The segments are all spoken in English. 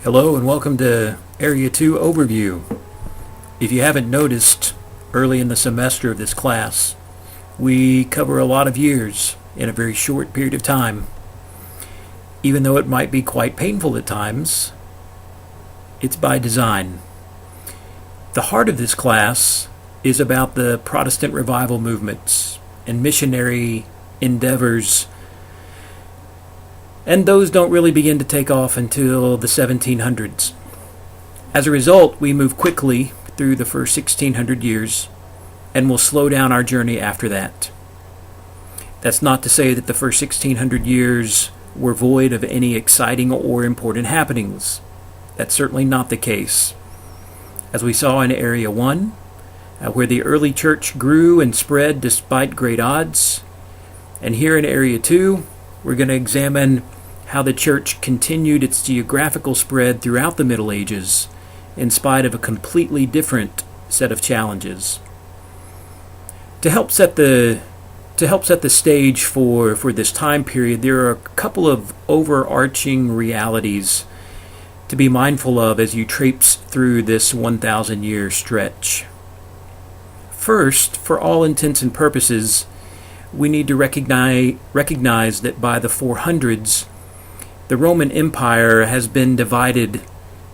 Hello and welcome to Area 2 Overview. If you haven't noticed, early in the semester of this class, we cover a lot of years in a very short period of time. Even though it might be quite painful at times, it's by design. The heart of this class is about the Protestant revival movements and missionary endeavors, and those don't really begin to take off until the 1700s. As a result, we move quickly through the first 1600 years, and we'll slow down our journey after that. That's not to say that the first 1600 years were void of any exciting or important happenings. That's certainly not the case. As we saw in Area 1, where the early church grew and spread despite great odds, and here in Area 2, we're going to examine how the church continued its geographical spread throughout the Middle Ages in spite of a completely different set of challenges. To help set the stage for this time period, there are a couple of overarching realities to be mindful of as you traipse through this 1,000-year stretch. First, for all intents and purposes, we need to recognize that by the 400s, the Roman Empire has been divided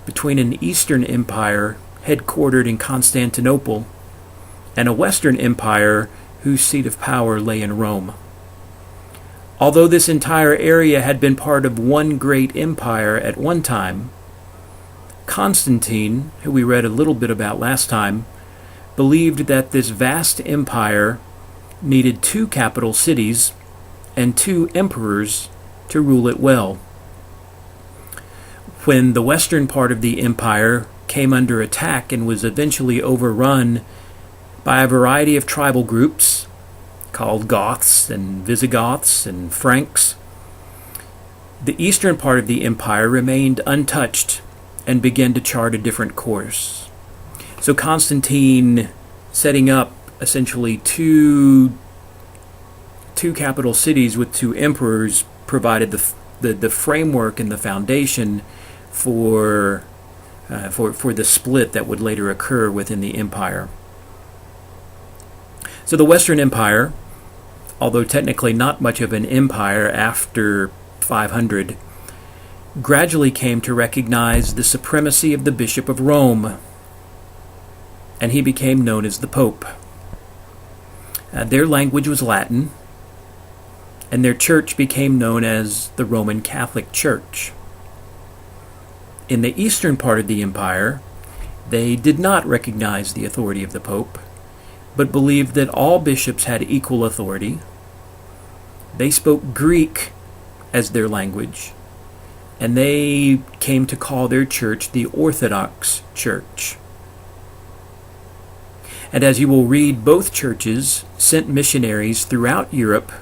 between an Eastern Empire headquartered in Constantinople and a Western Empire whose seat of power lay in Rome. Although this entire area had been part of one great empire at one time, Constantine, who we read a little bit about last time, believed that this vast empire needed two capital cities and two emperors to rule it well. When the western part of the empire came under attack and was eventually overrun by a variety of tribal groups called Goths and Visigoths and Franks, the eastern part of the empire remained untouched and began to chart a different course. So Constantine, setting up essentially two capital cities with two emperors, provided the framework and the foundation for the split that would later occur within the empire. So the Western Empire, although technically not much of an empire after 500, gradually came to recognize the supremacy of the Bishop of Rome, and he became known as the Pope. Their language was Latin, and their church became known as the Roman Catholic Church. In the eastern part of the empire, they did not recognize the authority of the Pope, but believed that all bishops had equal authority. They spoke Greek as their language, and they came to call their church the Orthodox Church. And as you will read, both churches sent missionaries throughout Europe,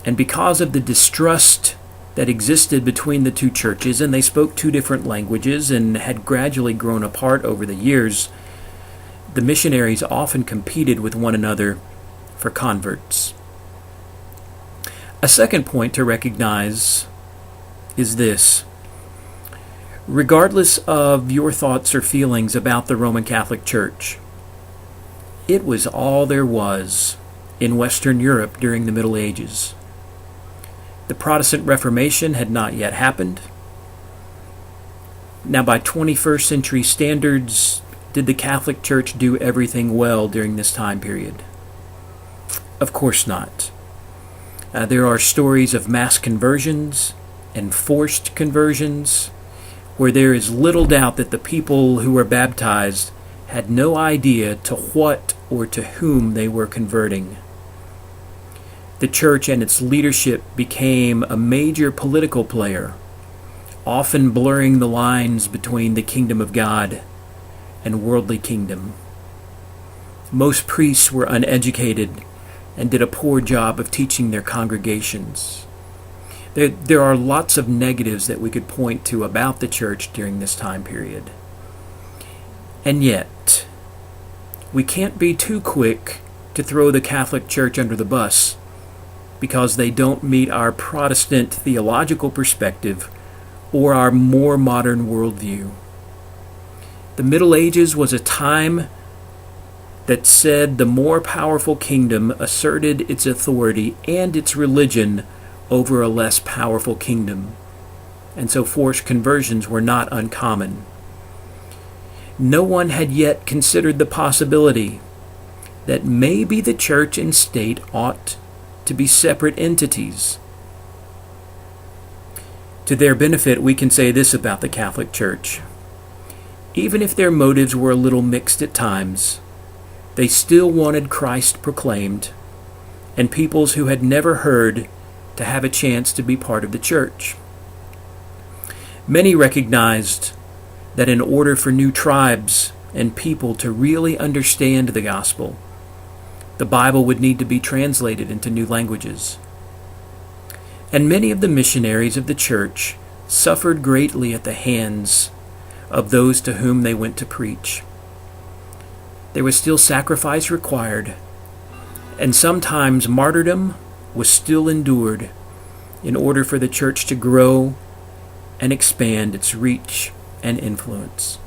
and because of the distrust that existed between the two churches, and they spoke two different languages and had gradually grown apart over the years, the missionaries often competed with one another for converts. A second point to recognize is this. Regardless of your thoughts or feelings about the Roman Catholic Church, it was all there was in Western Europe during the Middle Ages. The Protestant Reformation had not yet happened. Now, by 21st century standards, did the Catholic Church do everything well during this time period? Of course not. There are stories of mass conversions and forced conversions where there is little doubt that the people who were baptized had no idea to what or to whom they were converting. The church and its leadership became a major political player, often blurring the lines between the kingdom of God and worldly kingdom. Most priests were uneducated and did a poor job of teaching their congregations. There are lots of negatives that we could point to about the church during this time period. And yet, we can't be too quick to throw the Catholic Church under the bus because they don't meet our Protestant theological perspective or our more modern worldview. The Middle Ages was a time that said the more powerful kingdom asserted its authority and its religion over a less powerful kingdom, and so forced conversions were not uncommon. No one had yet considered the possibility that maybe the church and state ought to be separate entities. To their benefit, we can say this about the Catholic Church. Even if their motives were a little mixed at times, they still wanted Christ proclaimed, and peoples who had never heard to have a chance to be part of the church. Many recognized that in order for new tribes and people to really understand the gospel, the Bible would need to be translated into new languages. And many of the missionaries of the church suffered greatly at the hands of those to whom they went to preach. There was still sacrifice required, and sometimes martyrdom was still endured in order for the church to grow and expand its reach and influence.